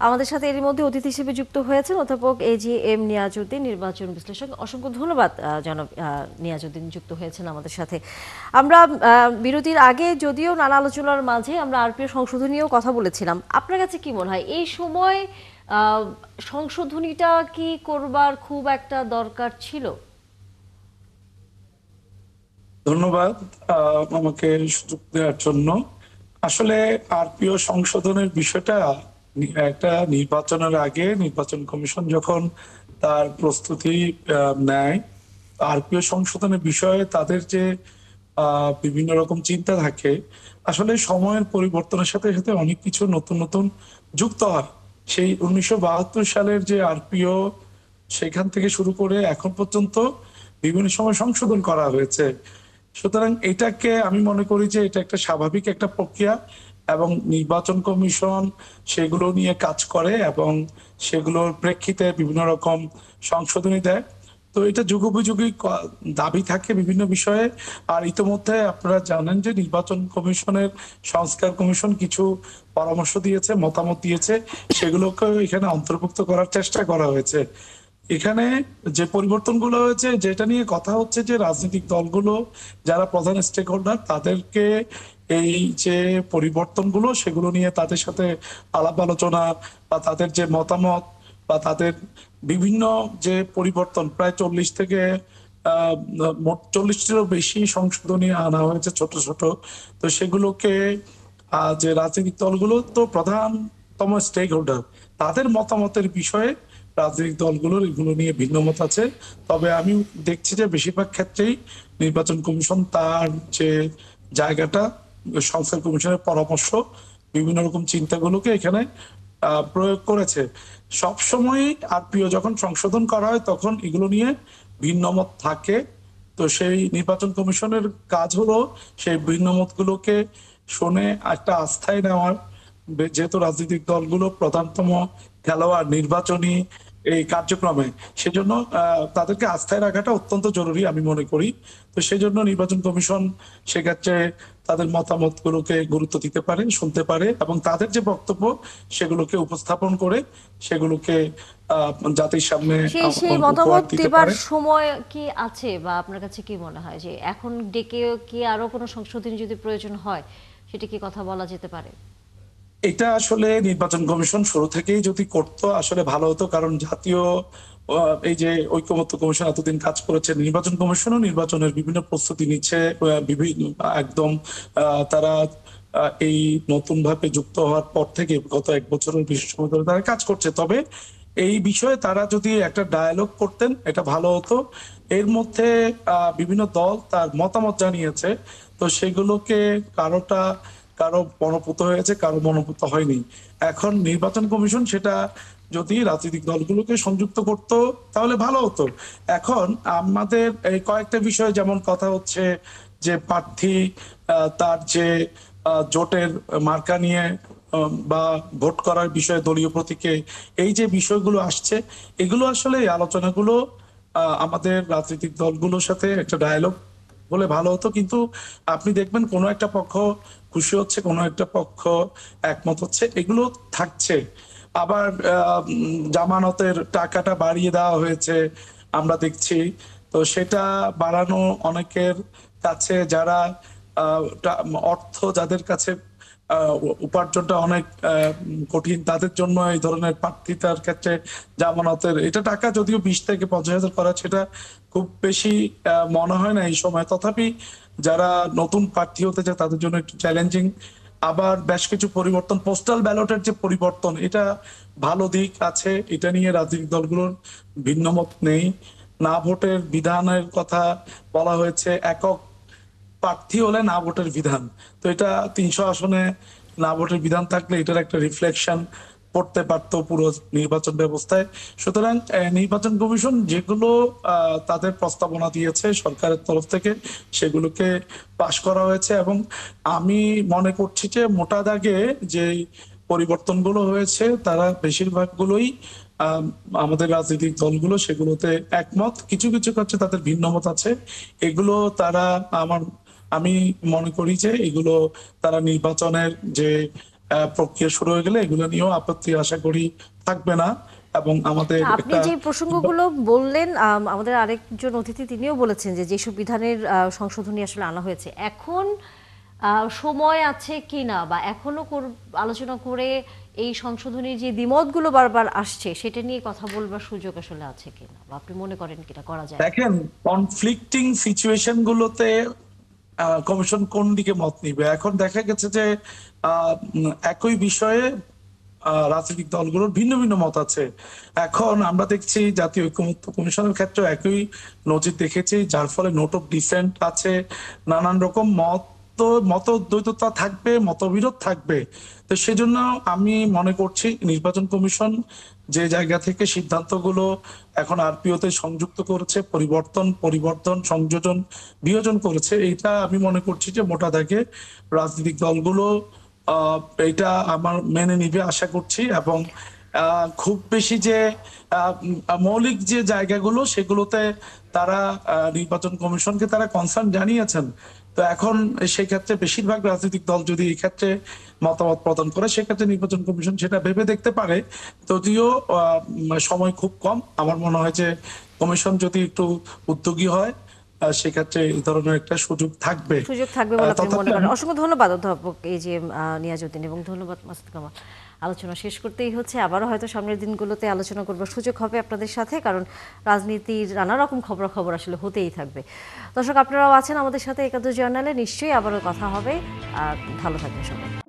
আমাদের সাথে এর মধ্যে অতিথি হিসেবে যুক্ত হয়েছেন অধ্যাপক AGM নিয়াজউদ্দিন, নির্বাচন বিশ্লেষক। অসংখ্য ধন্যবাদ জনাব নিয়াজউদ্দিন, যুক্ত হয়েছেন আমাদের সাথে। আমরা বিরতির আগে যদিও নানা আলোচনার মাঝে আমরা আরপিও সংশোধন নিয়েও কথা বলেছিলাম। আপনার কাছে কি মনে হয় এই সময় আহ, সংশোধনীটা কি করবার খুব একটা দরকার ছিল? ধন্যবাদ আমাকে সুযোগ দেওয়ার জন্য। আসলে আরপিও সংশোধনের বিষয়টা একটা নির্বাচনের আগে নির্বাচন কমিশন যখন তার প্রস্তুতি নেয়, আরপিও সংশোধনের বিষয়ে তাদের যে বিভিন্ন রকম চিন্তা থাকে, আসলে সময়ের পরিবর্তনের সাথে সাথে অনেক কিছু নতুন নতুন যুক্ত হয়। সেই 1972 সালের যে আরপিও, সেখান থেকে শুরু করে এখন পর্যন্ত বিভিন্ন সময় সংশোধন করা হয়েছে। সুতরাং এটাকে আমি মনে করি যে এটা একটা স্বাভাবিক একটা প্রক্রিয়া, এবং নির্বাচন কমিশন সেগুলো নিয়ে কাজ করে এবং সেগুলোর প্রেক্ষিতে বিভিন্ন রকম সংশোধনী দেয়। তো এটা যুগোপযোগী দাবি থাকে বিভিন্ন বিষয়ে। আর ইতোমধ্যে আপনারা জানেন যে নির্বাচন কমিশনের সংস্কার কমিশন কিছু পরামর্শ দিয়েছে, মতামত দিয়েছে, সেগুলোকে এখানে অন্তর্ভুক্ত করার চেষ্টা করা হয়েছে। এখানে যে পরিবর্তনগুলো হয়েছে, যেটা নিয়ে কথা হচ্ছে যে রাজনৈতিক দলগুলো যারা প্রধান স্টেক হোল্ডার, তাদেরকে এই যে পরিবর্তনগুলো সেগুলো নিয়ে তাদের সাথে আলাপ আলোচনা বা তাদের যে মতামত বা তাদের বিভিন্ন যে পরিবর্তন, প্রায় 40 থেকে মোট 40টিরও বেশি সংশোধনী আনা হয়েছে ছোট ছোট। তো সেগুলোকে যে রাজনৈতিক দলগুলো তো প্রধানতম স্টেক হোল্ডার, তাদের মতামতের বিষয়ে রাজনৈতিক দলগুলোর এগুলো নিয়ে ভিন্ন মত আছে। তবে আমি দেখছি যে বেশিরভাগ ক্ষেত্রেই নির্বাচন কমিশন তার যে জায়গাটা, সংস্কার কমিশনের পরামর্শ, বিভিন্ন রকম চিন্তাগুলোকে এখানে প্রয়োগ করেছে। সবসময় আরপিও যখন সংশোধন করা হয় তখন এগুলো নিয়ে ভিন্ন মত থাকে। তো সেই নির্বাচন কমিশনের কাজ হলো সেই ভিন্ন মতগুলোকে শুনে একটা আস্থায় নেওয়ার। যেহেতু রাজনৈতিক দলগুলো প্রধানতম খেলোয়াড় নির্বাচনী এই কার্যক্রমে, সেজন্য তাদেরকে আস্থায় রাখাটা অত্যন্ত জরুরি আমি মনে করি। তো সেই জন্য নির্বাচন কমিশন সেক্ষেত্রে তাদের মতামত গুলোকে গুরুত্ব দিতে পারে, শুনতে পারে, এবং তাদের যে বক্তব্য সেগুলোকে উপস্থাপন করে সেগুলোকে জাতির সামনে সেই সেই উপহার মতামত দিতে দেবার পারে। সময় কি আছে, বা আপনার কাছে কি মনে হয় যে এখন ডেকে কি আরো কোনো সংশোধনী যদি প্রয়োজন হয় সেটা কি কথা বলা যেতে পারে? এটা আসলে নির্বাচন কমিশন শুরু থেকেই যদি করতো আসলে ভালো হতো, কারণ জাতীয় এই যে ঐকমত্য কমিশন এতদিন কাজ করেছে, নির্বাচন কমিশনও নির্বাচনের বিভিন্ন প্রস্তুতি নিচ্ছে। বিভিন্ন একদম তারা এই নতুন ভাবে যুক্ত হওয়ার পর থেকে গত 1 বছরের বেশি সময় ধরে তারা কাজ করছে। তবে এই বিষয়ে তারা যদি একটা ডায়ালগ করতেন এটা ভালো হতো। এর মধ্যে বিভিন্ন দল তার মতামত জানিয়েছে, তো সেগুলোকে কারোটা কারো মনোপুত হয়েছে, কারো মনোপুত হয়নি। এখন নির্বাচন কমিশন সেটা যদি রাজনৈতিক দলগুলোকে সংযুক্ত করত তাহলে ভালো হতো। এখন আমাদের এই কয়েকটা বিষয় যেমন কথা হচ্ছে যে প্রার্থী তার যে জোটের মার্কা নিয়ে বা ভোট করার বিষয়ে দলীয় প্রতীকে, এই যে বিষয়গুলো আসছে, এগুলো আসলে এই আলোচনাগুলো আমাদের রাজনৈতিক দলগুলোর সাথে একটা ডায়ালগ বলে ভালো হতো। কিন্তু আপনি দেখবেন কোনো একটা পক্ষ খুশি হচ্ছে, কোনো একটা পক্ষ একমত হচ্ছে, এগুলো থাকছে। আবার জামানতের টাকাটা বাড়িয়ে দেওয়া হয়েছে আমরা দেখছি। তো সেটা বাড়ানো অনেকের কাছে, যারা অর্থ যাদের কাছে উপার্জনটা অনেক কঠিন, তাদের জন্য এই ধরনের প্রার্থিতার ক্ষেত্রে জামানতের এটা টাকা যদিও 20 থেকে 50 হাজার করা, সেটা খুব বেশি মনে হয় না এই সময়। তথাপি যারা নতুন প্রার্থী হতে চায় তাদের জন্য একটু চ্যালেঞ্জিং। আবার বেশ কিছু পরিবর্তন, পোস্টাল ব্যালটের যে পরিবর্তন, এটা ভালো দিক আছে, এটা নিয়ে রাজনৈতিক দলগুলোর ভিন্ন মত নেই। না ভোটের বিধানের কথা বলা হয়েছে, একক প্রার্থী হলে না ভোটের বিধান। তো এটা 300 আসনে না ভোটের বিধান থাকলে এটার একটা রিফ্লেকশন পড়তে পারতো পুরো নির্বাচন ব্যবস্থায়। সুতরাং নির্বাচন কমিশন যেগুলো তাদের প্রস্তাবনা দিয়েছে সরকারের তরফ থেকে, সেগুলোকে পাশ করা হয়েছে। এবং আমি মনে করছি যে মোটা দাগে যে পরিবর্তনগুলো হয়েছে তারা বেশিরভাগ গুলোই আহ, আমাদের রাজনৈতিক দলগুলো সেগুলোতে একমত। কিছু কিছু ক্ষেত্রে তাদের ভিন্ন মত আছে। এগুলো তারা আমার আমি মনে করি যে এগুলো তারা নির্বাচনের যে প্রক্রিয়া শুরু হয়ে গেলে এগুলো নিয়েও আপত্তি আশা করি থাকবে না। এবং আমাদের আপনি একটা যে প্রসঙ্গগুলো বললেন, আমাদের আরেকজন অতিথি তিনিও বলেছেন যে যেসব বিধানের সংশোধনী আসলে আনা হয়েছে এখন সময় আছে কিনা বা এখনো আলোচনা করে এই সংশোধনীর যে দ্বিমতগুলো বারবার আসছে সেটা নিয়ে কথা বলবার সুযোগ আসলে আছে কিনা বা আপনি মনে করেন কিনা করা যায়? দেখেন, কনফ্লিক্টিং সিচুয়েশন গুলোতে কমিশন কোন দিকে মত নিবে। এখন দেখা গেছে যে একই বিষয়ে রাজনৈতিক দলগুলোর ভিন্ন ভিন্ন মত আছে। এখন আমরা দেখছি জাতীয় ঐকমত্য কমিশনের ক্ষেত্রে একই নজির দেখেছি, যার ফলে নোট অফ ডিসেন্ট আছে, নানান রকম মতদ্বৈততা থাকবে, মতবিরোধ থাকবে। তো সেজন্য আমি মনে করছি নির্বাচন কমিশন যে জায়গা থেকে সিদ্ধান্তগুলো এখন আরপিওতে সংযুক্ত করেছে, পরিবর্তন সংযোজন বিয়োজন করেছে, এইটা আমি মনে করছি যে মোটা দাগে রাজনৈতিক দলগুলো আহ, এটা আমার মেনে নিবে আশা করছি। এবং খুব বেশি যে মৌলিক যে জায়গাগুলো সেগুলোতে তারা নির্বাচন কমিশনকে তারা কনসার্ন জানিয়েছেন। তো এখন সেই ক্ষেত্রে বেশিরভাগ রাজনৈতিক দল যদি এই ক্ষেত্রে মতামত প্রদান করে, সেক্ষেত্রে নির্বাচন কমিশন সেটা ভেবে দেখতে পারে। যদিও সময় খুব কম, আমার মনে হয় যে কমিশন যদি একটু উদ্যোগী হয় সেক্ষেত্রে এই ধরনের একটা সুযোগ থাকবে। সুযোগ থাকবে বলে আপনি তথাপি মনে করেন? অসংখ্য ধন্যবাদ অধ্যাপক এজিএম নিয়াজউদ্দিন, এবং ধন্যবাদ মাসুদ কামাল। আলোচনা শেষ করতেই হচ্ছে, আবারও হয়তো সামনের দিনগুলোতে আলোচনা করবার সুযোগ হবে আপনাদের সাথে, কারণ রাজনীতির নানা রকম খবরাখবর আসলে হতেই থাকবে। দর্শক, আপনারাও আছেন আমাদের সাথে একাদশ জার্নালে, নিশ্চয়ই আবারও কথা হবে। ভালো থাকবেন সবাই।